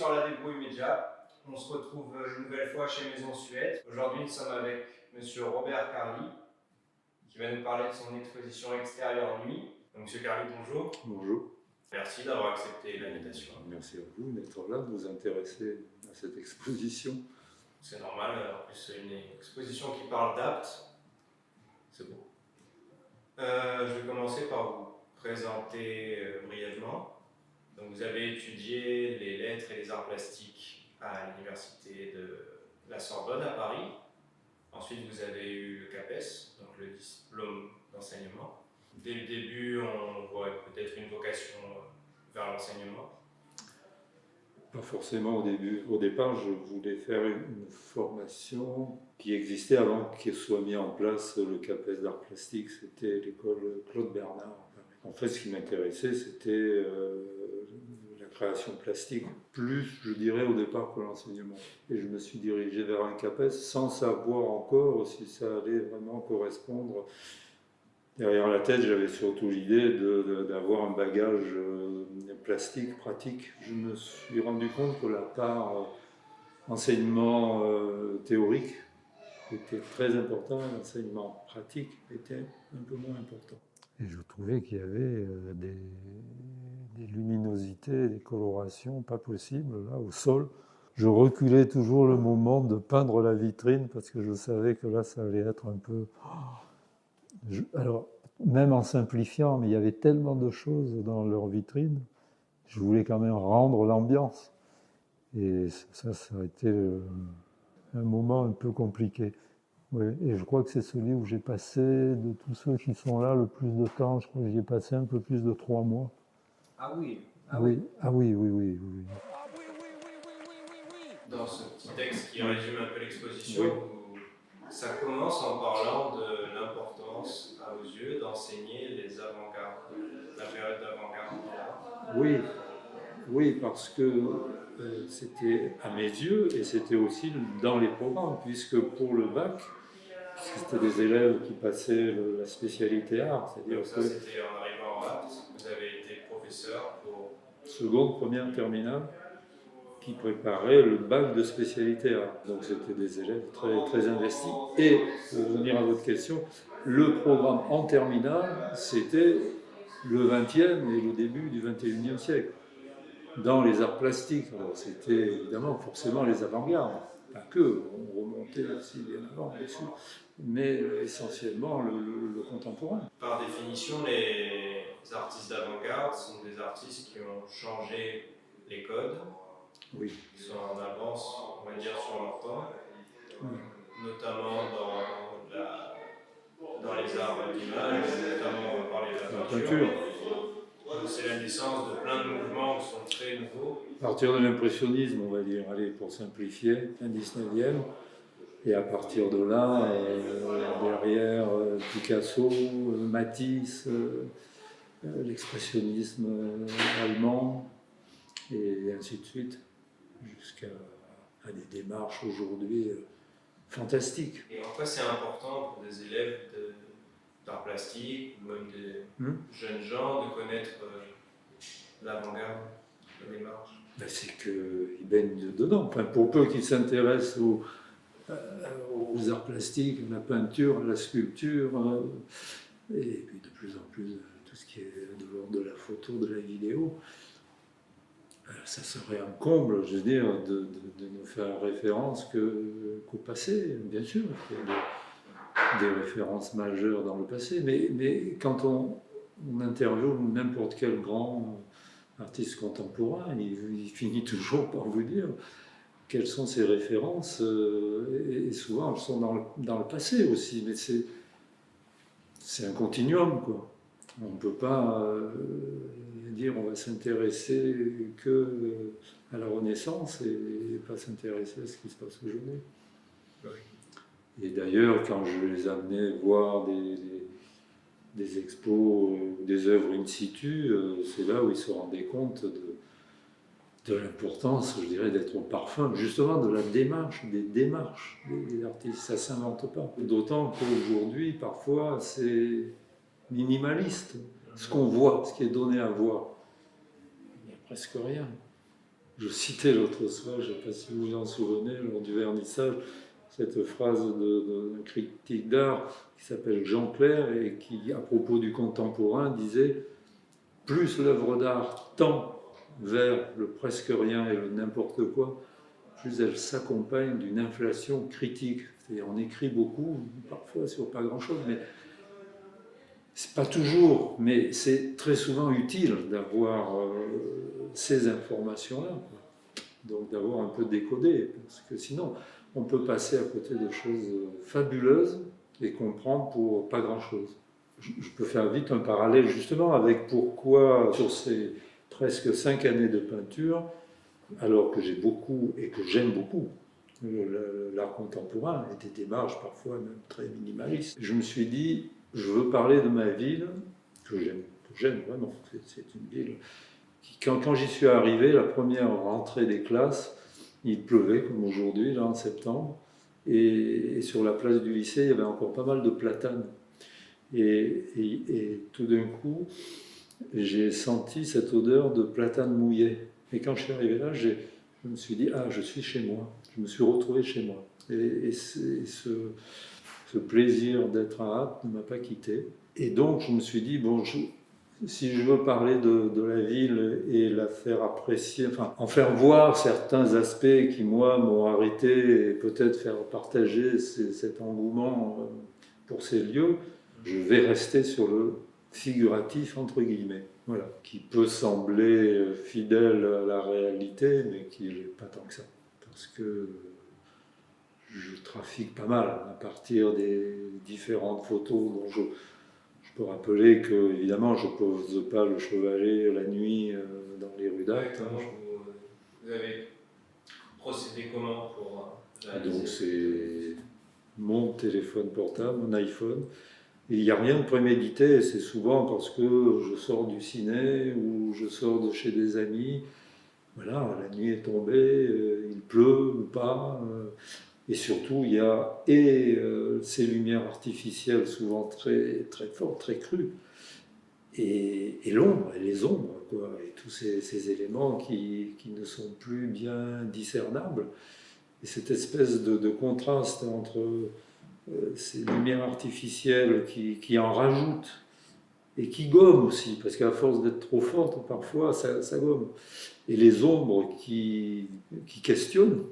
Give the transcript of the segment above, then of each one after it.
sur la débrouille média. On se retrouve une nouvelle fois chez Maison Suède. Aujourd'hui, nous sommes avec Monsieur Robert Carly, qui va nous parler de son exposition extérieure nuit. Donc, Monsieur Carly, bonjour. Bonjour. Merci d'avoir accepté l'invitation. Merci à vous d'être là, de vous intéresser à cette exposition. C'est normal, en plus c'est une exposition qui parle d'APT. C'est bon. Je vais commencer par vous présenter brièvement. Donc, vous avez étudié les lettres et les arts plastiques à l'université de la Sorbonne à Paris. Ensuite, vous avez eu le CAPES, donc le diplôme d'enseignement. Dès le début, on voit peut-être une vocation vers l'enseignement. Pas forcément au début. Au départ, je voulais faire une formation qui existait avant qu'il soit mis en place le CAPES d'art plastique. C'était l'école Claude Bernard. En fait, ce qui m'intéressait, c'était la création plastique, plus, je dirais, au départ que l'enseignement. Et je me suis dirigé vers un CAPES sans savoir encore si ça allait vraiment correspondre. Derrière la tête, j'avais surtout l'idée d'avoir un bagage plastique, pratique. Je me suis rendu compte que la part enseignement théorique était très important, l'enseignement pratique était un peu moins important. Et je trouvais qu'il y avait des luminosités, des colorations pas possibles là au sol. Je reculais toujours le moment de peindre la vitrine parce que je savais que là, ça allait être un peu... Alors, même en simplifiant, mais il y avait tellement de choses dans leur vitrine, je voulais quand même rendre l'ambiance. Et ça a été un moment un peu compliqué. Oui, et je crois que c'est celui où j'ai passé, de tous ceux qui sont là, le plus de temps. Je crois que j'y ai passé un peu plus de 3 mois. Ah oui. Oui. Ah oui, oui, oui. Dans ce petit texte qui résume un peu l'exposition, ça commence en parlant de l'importance, à vos yeux, d'enseigner les avant-gardes, la période d'avant-garde. Oui, parce que c'était à mes yeux et c'était aussi dans les programmes, puisque pour le bac, c'était des élèves qui passaient la spécialité art, c'est-à-dire que ça, c'était en arrivant en APT, vous avez été professeur pour seconde, première, terminale, qui préparaient le bac de spécialité art. Donc c'était des élèves très, très investis. Et pour revenir à votre question, le programme en terminale, c'était le 20e et le début du 21e siècle. Dans les arts plastiques, alors c'était évidemment forcément les avant-gardes, pas que, on remontait aussi bien avant, bien sûr, mais essentiellement le contemporain. Par définition, les artistes d'avant-garde sont des artistes qui ont changé les codes, qui sont en avance, on va dire, sur leur temps, notamment dans les arts d'image, notamment on va parler de la peinture. C'est la naissance de plein de mouvements qui sont très nouveaux. À partir de l'impressionnisme, on va dire, allez, pour simplifier, un 19e, et à partir de là, derrière Picasso, Matisse, l'expressionnisme allemand, et ainsi de suite, jusqu'à des démarches aujourd'hui fantastiques. Et en quoi c'est important pour des élèves d'art plastique, ou même des jeunes gens, de connaître l'avant-garde, la démarche? C'est qu'ils baignent dedans. Enfin, pour peu qu'ils s'intéressent aux arts plastiques, à la peinture, à la sculpture, et puis de plus en plus tout ce qui est de l'ordre de la photo, de la vidéo, ça serait un comble, je veux dire, de ne faire référence qu'au passé, bien sûr. Il y a des références majeures dans le passé, mais quand on interviewe n'importe quel grand artiste contemporain, il finit toujours par vous dire quelles sont ses références, et souvent elles sont dans le passé aussi, mais c'est un continuum, quoi. On ne peut pas dire on va s'intéresser à la Renaissance et pas s'intéresser à ce qui se passe aujourd'hui. Et d'ailleurs, quand je les amenais voir des expos, des œuvres in situ, c'est là où ils se rendaient compte de l'importance, je dirais, d'être au parfum, justement de la démarche, des démarches des artistes. Ça ne s'invente pas. D'autant qu'aujourd'hui, parfois, c'est minimaliste. Ce qu'on voit, ce qui est donné à voir, il n'y a presque rien. Je citais l'autre soir, je ne sais pas si vous vous en souvenez, lors du vernissage, cette phrase d'un critique d'art qui s'appelle Jean Clair et qui, à propos du contemporain, disait « Plus l'œuvre d'art tend vers le presque rien et le n'importe quoi, plus elle s'accompagne d'une inflation critique. » C'est-à-dire on écrit beaucoup, parfois sur pas grand-chose, mais c'est pas toujours, mais c'est très souvent utile d'avoir ces informations-là. Donc d'avoir un peu décodé, parce que sinon on peut passer à côté de choses fabuleuses et comprendre pour pas grand-chose. Je peux faire vite un parallèle justement avec pourquoi sur ces presque 5 années de peinture, alors que j'ai beaucoup et que j'aime beaucoup l'art contemporain et des démarches parfois même très minimalistes, je me suis dit, je veux parler de ma ville que j'aime vraiment. C'est une ville qui, quand j'y suis arrivé, la première rentrée des classes, il pleuvait comme aujourd'hui, là en septembre, et sur la place du lycée, il y avait encore pas mal de platanes. Et tout d'un coup, j'ai senti cette odeur de platane mouillé. Et quand je suis arrivé là, je me suis dit, ah, je suis chez moi. Je me suis retrouvé chez moi. Et ce plaisir d'être à Apt ne m'a pas quitté. Et donc, je me suis dit, bon, si je veux parler de la ville et la faire apprécier, enfin, en faire voir certains aspects qui, moi, m'ont arrêté et peut-être faire partager cet engouement pour ces lieux, je vais rester sur le figuratif, entre guillemets, voilà, qui peut sembler fidèle à la réalité, mais qui n'est pas tant que ça. Parce que je trafique pas mal à partir des différentes photos dont je peux rappeler que, évidemment, je ne pose pas le chevalet la nuit dans les rues d'Apt. Vous avez procédé comment pour réaliser? Donc c'est mon téléphone portable, mon iPhone. Il n'y a rien de prémédité, c'est souvent parce que je sors du ciné ou je sors de chez des amis. Voilà, la nuit est tombée, il pleut ou pas. Et surtout, il y a ces lumières artificielles souvent très, très fortes, très crues, et l'ombre, et les ombres, quoi, et tous ces éléments qui ne sont plus bien discernables. Et cette espèce de contraste entre ces lumières artificielles qui en rajoutent et qui gomment aussi, parce qu'à force d'être trop fortes, parfois ça gomme. Et les ombres qui questionnent,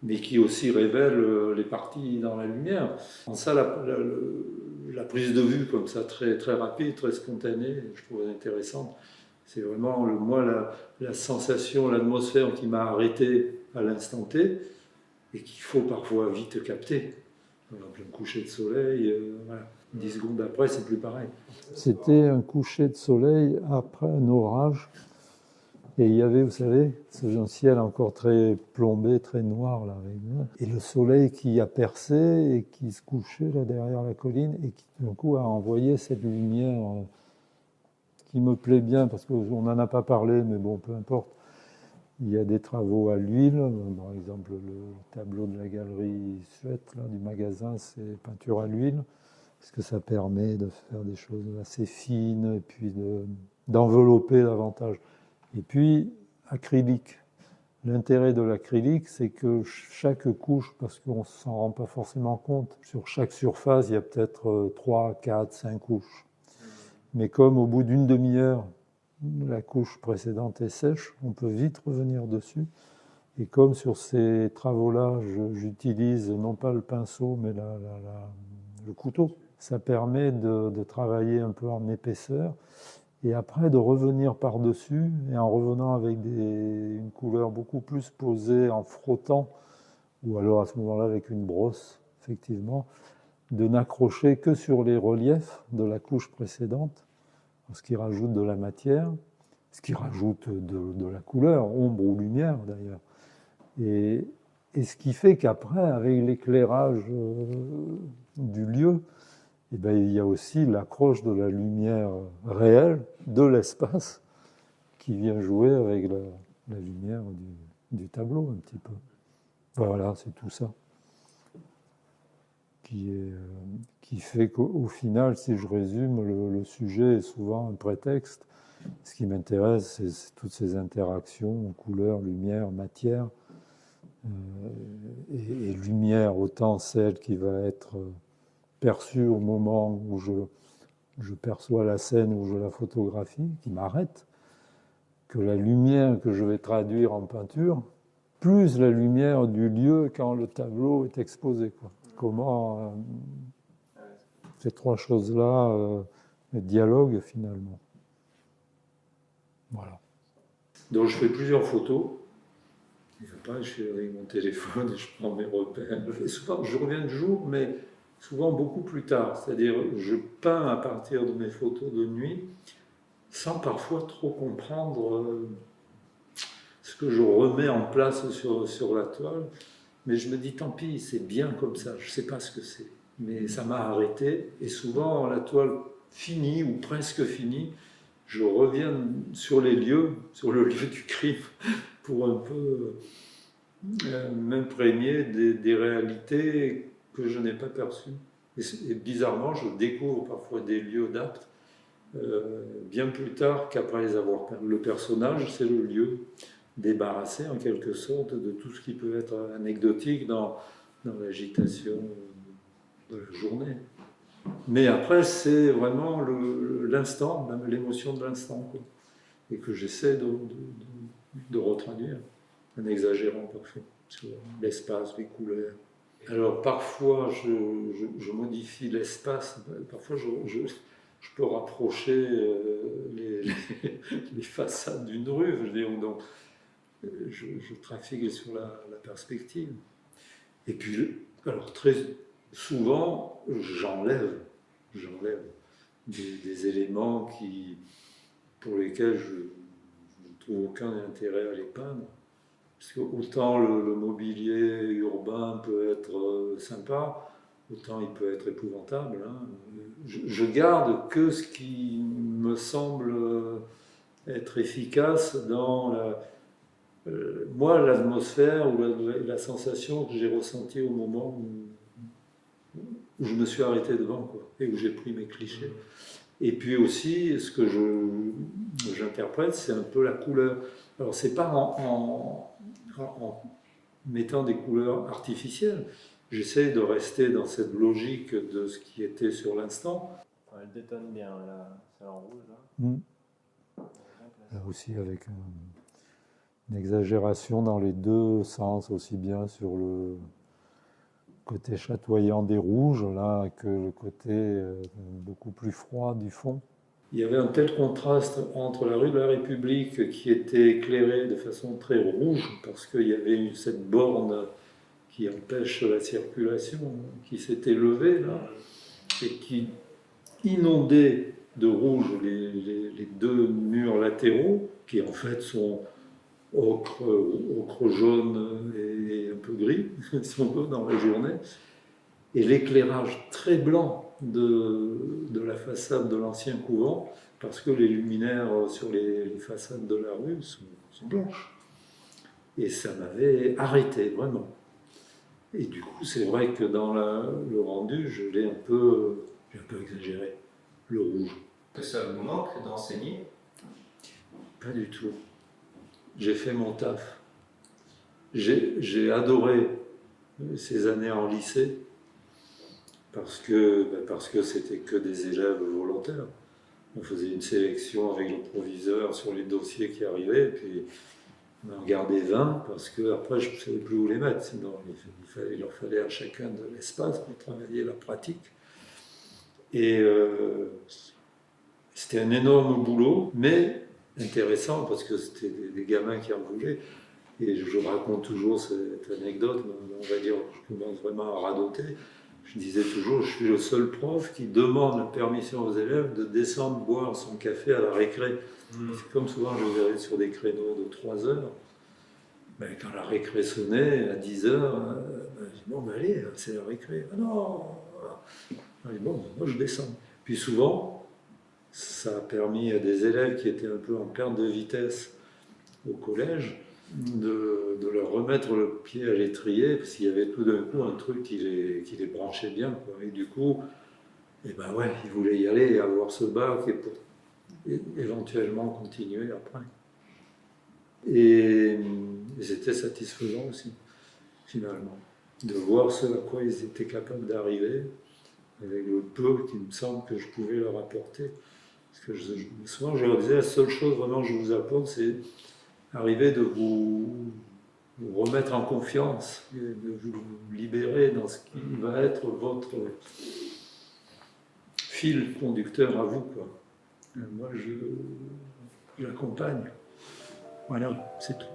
mais qui aussi révèlent les parties dans la lumière. En ça, la prise de vue comme ça, très, très rapide, très spontanée, je trouve intéressante. C'est vraiment, moi, la sensation, l'atmosphère qui m'a arrêté à l'instant T et qu'il faut parfois vite capter. Par exemple, un coucher de soleil, voilà. 10 secondes après, c'est plus pareil. C'était un coucher de soleil après un orage. Et il y avait, vous savez, ce ciel encore très plombé, très noir, là, et le soleil qui a percé et qui se couchait là derrière la colline et qui, d'un coup, a envoyé cette lumière qui me plaît bien, parce qu'on n'en a pas parlé, mais bon, peu importe. Il y a des travaux à l'huile, par exemple, le tableau de la galerie Suette, là, du magasin, c'est peinture à l'huile, parce que ça permet de faire des choses assez fines et puis d'envelopper davantage. Et puis, acrylique. L'intérêt de l'acrylique, c'est que chaque couche, parce qu'on ne s'en rend pas forcément compte, sur chaque surface, il y a peut-être 3, 4, 5 couches. Mais comme au bout d'une demi-heure, la couche précédente est sèche, on peut vite revenir dessus. Et comme sur ces travaux-là, j'utilise non pas le pinceau, mais le couteau, ça permet de travailler un peu en épaisseur. Et après de revenir par-dessus, et en revenant avec une couleur beaucoup plus posée, en frottant, ou alors à ce moment-là avec une brosse, effectivement, de n'accrocher que sur les reliefs de la couche précédente, ce qui rajoute de la matière, ce qui rajoute de la couleur, ombre ou lumière d'ailleurs. Et ce qui fait qu'après, avec l'éclairage du lieu, et bien, il y a aussi l'accroche de la lumière réelle de l'espace qui vient jouer avec la lumière du tableau un petit peu. Voilà, c'est tout ça qui fait qu'au final, si je résume, le sujet est souvent un prétexte Ce qui m'intéresse, c'est toutes ces interactions, couleur, lumière, matière. Et lumière, autant celle qui va être perçue au moment où je perçois la scène, où je la photographie, qui m'arrête, que la lumière que je vais traduire en peinture, plus la lumière du lieu quand le tableau est exposé, quoi. Comment ces trois choses-là dialoguent finalement. Voilà. Donc je fais plusieurs photos. Et après, je suis avec mon téléphone et je prends mes repères. Et souvent, je reviens de jour, mais souvent beaucoup plus tard. C'est-à-dire, je peins à partir de mes photos de nuit, sans parfois trop comprendre ce que je remets en place sur la toile. Mais je me dis, tant pis, c'est bien comme ça, je ne sais pas ce que c'est. Mais ça m'a arrêté. Et souvent, la toile finie ou presque finie, je reviens sur les lieux, sur le lieu du crime, pour un peu m'imprégner des réalités que je n'ai pas perçues. Et bizarrement, je découvre parfois des lieux d'Apt bien plus tard qu'après les avoir peints. Le personnage, c'est le lieu débarrassé en quelque sorte de tout ce qui peut être anecdotique dans l'agitation de la journée. Mais après, c'est vraiment l'instant, même l'émotion de l'instant, quoi, et que j'essaie de retraduire, en exagérant parfois sur l'espace, les couleurs. Alors parfois, je modifie l'espace, parfois je peux rapprocher les façades d'une rue, je veux dire, donc je trafique sur la perspective. Et puis, alors très souvent, j'enlève des éléments pour lesquels je ne trouve aucun intérêt à les peindre. Parce que autant le mobilier urbain peut être sympa, autant il peut être épouvantable. Hein. Je garde que ce qui me semble être efficace dans moi, l'atmosphère ou la sensation que j'ai ressentie au moment où je me suis arrêté devant, quoi, et où j'ai pris mes clichés. Et puis aussi, ce que j'interprète, c'est un peu la couleur. Alors, c'est pas en mettant des couleurs artificielles. J'essaie de rester dans cette logique de ce qui était sur l'instant. Elle détonne bien, là, c'est en rouge. Là aussi, avec une exagération dans les deux sens, aussi bien sur le côté chatoyant des rouges, là, que le côté beaucoup plus froid du fond. Il y avait un tel contraste entre la rue de la République qui était éclairée de façon très rouge, parce qu'il y avait cette borne qui empêche la circulation, qui s'était levée là, et qui inondait de rouge les deux murs latéraux, qui en fait sont ocre jaune et un peu gris, si on veut, dans la journée, et l'éclairage très blanc de la façade de l'ancien couvent, parce que les luminaires sur les façades de la rue sont blanches. Et ça m'avait arrêté, vraiment. Et du coup, c'est vrai que dans le rendu, j'ai un peu exagéré, le rouge. Que ça vous manque d'enseigner? Pas du tout. J'ai fait mon taf. J'ai adoré ces années en lycée parce que c'était que des élèves volontaires. On faisait une sélection avec le proviseur sur les dossiers qui arrivaient, et puis on en gardait 20 parce que après je ne savais plus où les mettre. Sinon, il leur fallait à chacun de l'espace pour travailler la pratique. Et c'était un énorme boulot, mais intéressant parce que c'était des gamins qui en voulaient. Et je raconte toujours cette anecdote, on va dire, je commence vraiment à radoter. Je disais toujours, je suis le seul prof qui demande la permission aux élèves de descendre boire son café à la récré. C'est comme souvent je verrais sur des créneaux de 3 heures. Ben, quand la récré sonnait à 10 heures, je dis bon, ben allez, c'est la récré. Ah non. Je dis bon, moi je descends. Puis souvent, ça a permis à des élèves qui étaient un peu en perte de vitesse au collège de leur remettre le pied à l'étrier, parce qu'il y avait tout d'un coup un truc qui les branchait bien, quoi. Et du coup, eh ben ouais, ils voulaient y aller et avoir ce bac. Et et éventuellement continuer après. Et c'était satisfaisant aussi, finalement, de voir ce à quoi ils étaient capables d'arriver, avec le peu qu'il me semble que je pouvais leur apporter. Parce que souvent, je leur disais, la seule chose vraiment que je vous apporte, c'est arriver de vous remettre en confiance, et de vous libérer dans ce qui va être votre fil conducteur à vous, quoi. Et moi, j'accompagne. Voilà, c'est tout.